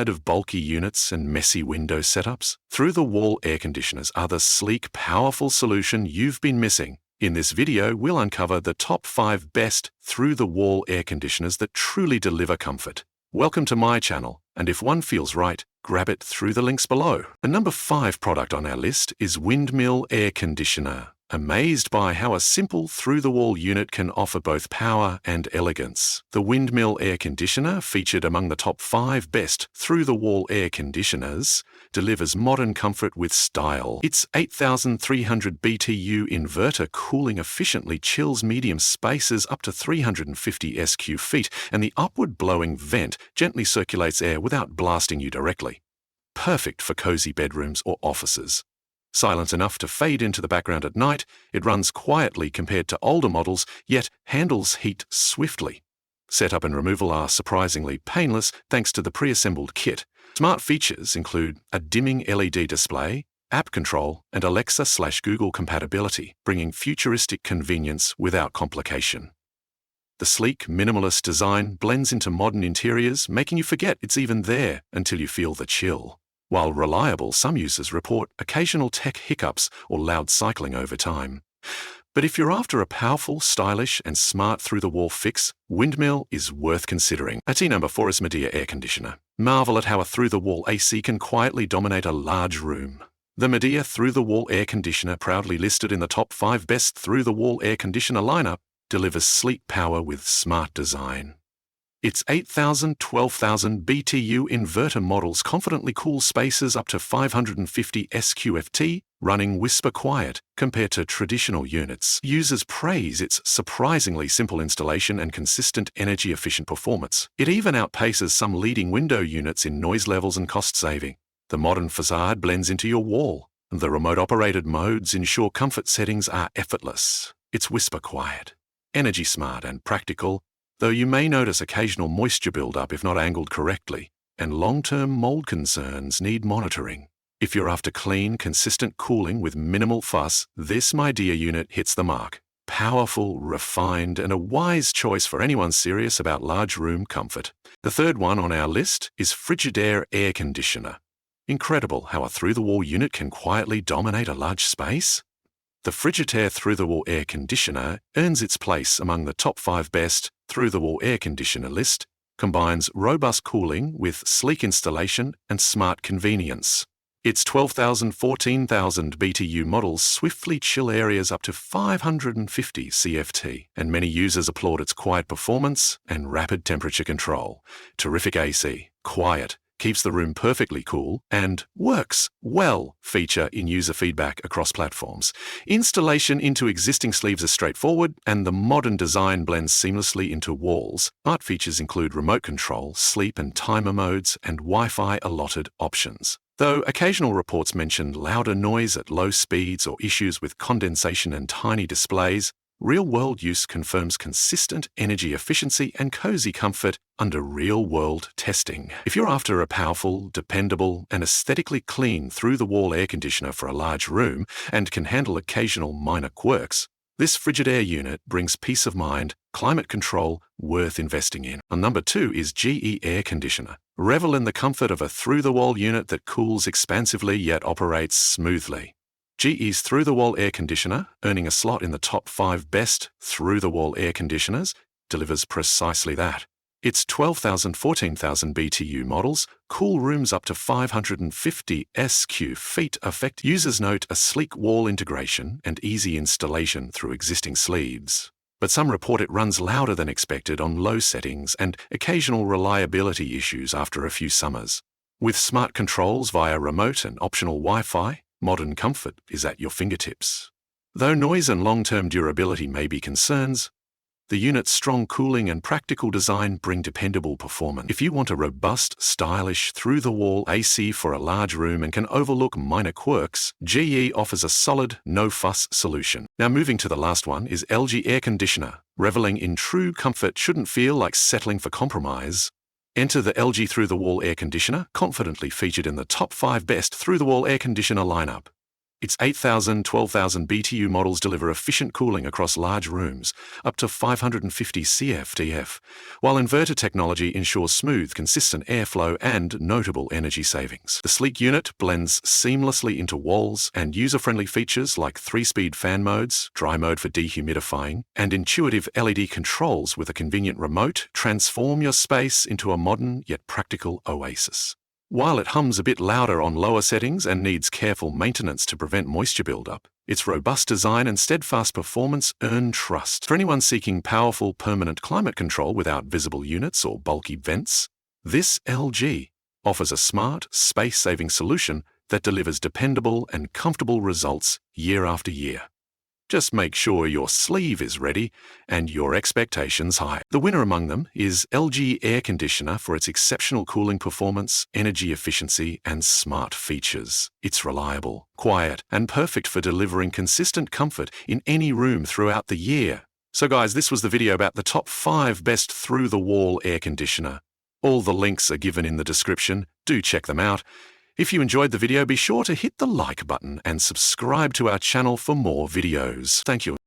Tired of bulky units and messy window setups? Through-the-wall air conditioners are the sleek, powerful solution you've been missing. In this video, we'll uncover the top 5 best through-the-wall air conditioners that truly deliver comfort. Welcome to my channel, and if one feels right, grab it through the links below. The number 5 product on our list is Windmill Air Conditioner. Amazed by how a simple through-the-wall unit can offer both power and elegance. The Windmill Air Conditioner, featured among the top 5 best through-the-wall air conditioners, delivers modern comfort with style. Its 8,300 BTU inverter cooling efficiently chills medium spaces up to 350 SQ feet, and the upward-blowing vent gently circulates air without blasting you directly. Perfect for cozy bedrooms or offices. Silent enough to fade into the background at night, it runs quietly compared to older models, yet handles heat swiftly. Setup and removal are surprisingly painless thanks to the pre-assembled kit. Smart features include a dimming LED display, app control, and Alexa/Google compatibility, bringing futuristic convenience without complication. The sleek, minimalist design blends into modern interiors, making you forget it's even there until you feel the chill. While reliable, some users report occasional tech hiccups or loud cycling over time. But if you're after a powerful, stylish, and smart through-the-wall fix, Windmill is worth considering. At number 4 is Midea Air Conditioner. Marvel at how a through-the-wall AC can quietly dominate a large room. The Midea through-the-wall air conditioner, proudly listed in the top 5 best through-the-wall air conditioner lineup, delivers sleek power with smart design. Its 8,000, 12,000 BTU inverter models confidently cool spaces up to 550 SQFT, running whisper quiet compared to traditional units. Users praise its surprisingly simple installation and consistent energy-efficient performance. It even outpaces some leading window units in noise levels and cost saving. The modern facade blends into your wall. The remote-operated modes ensure comfort settings are effortless. It's whisper quiet, energy smart, and practical, though you may notice occasional moisture buildup if not angled correctly, and long-term mold concerns need monitoring. If you're after clean, consistent cooling with minimal fuss, this Midea unit hits the mark. Powerful, refined, and a wise choice for anyone serious about large room comfort. The third one on our list is Frigidaire Air Conditioner. Incredible how a through-the-wall unit can quietly dominate a large space. The Frigidaire through-the-wall air conditioner earns its place among the top 5 best through-the-wall air conditioner list, combines robust cooling with sleek installation and smart convenience. Its 12,000, 14,000 BTU models swiftly chill areas up to 550 CFT, and many users applaud its quiet performance and rapid temperature control. Terrific AC, quiet, keeps the room perfectly cool, and works well feature in user feedback across platforms. Installation into existing sleeves is straightforward, and the modern design blends seamlessly into walls. Smart features include remote control, sleep and timer modes, and Wi-Fi allotted options. Though occasional reports mention louder noise at low speeds or issues with condensation and tiny displays, real-world use confirms consistent energy efficiency and cozy comfort under real-world testing. If you're after a powerful, dependable, and aesthetically clean through-the-wall air conditioner for a large room and can handle occasional minor quirks, this Frigidaire unit brings peace of mind, climate control worth investing in. On number 2 is GE Air Conditioner. Revel in the comfort of a through-the-wall unit that cools expansively yet operates smoothly. GE's through-the-wall air conditioner, earning a slot in the top 5 best through-the-wall air conditioners, delivers precisely that. Its 12,000, 14,000 BTU models cool rooms up to 550 SQ feet. Affect users note a sleek wall integration and easy installation through existing sleeves. But some report it runs louder than expected on low settings and occasional reliability issues after a few summers. With smart controls via remote and optional Wi-Fi, modern comfort is at your fingertips. Though noise and long-term durability may be concerns, the unit's strong cooling and practical design bring dependable performance. If you want a robust, stylish, through-the-wall AC for a large room and can overlook minor quirks, GE offers a solid, no-fuss solution. Now moving to the last one is LG Air Conditioner. Reveling in true comfort shouldn't feel like settling for compromise. Enter the LG through-the-wall air conditioner, confidently featured in the top 5 best through-the-wall air conditioner lineup. Its 8,000, 12,000 BTU models deliver efficient cooling across large rooms, up to 550 CFTF, while inverter technology ensures smooth, consistent airflow and notable energy savings. The sleek unit blends seamlessly into walls, and user-friendly features like 3-speed fan modes, dry mode for dehumidifying, and intuitive LED controls with a convenient remote transform your space into a modern yet practical oasis. While it hums a bit louder on lower settings and needs careful maintenance to prevent moisture buildup, its robust design and steadfast performance earn trust. For anyone seeking powerful, permanent climate control without visible units or bulky vents, this LG offers a smart, space-saving solution that delivers dependable and comfortable results year after year. Just make sure your sleeve is ready and your expectations high. The winner among them is LG Air Conditioner for its exceptional cooling performance, energy efficiency, and smart features. It's reliable, quiet, and perfect for delivering consistent comfort in any room throughout the year. So guys, this was the video about the top 5 best through-the-wall air conditioner. All the links are given in the description. Do check them out. If you enjoyed the video, be sure to hit the like button and subscribe to our channel for more videos. Thank you.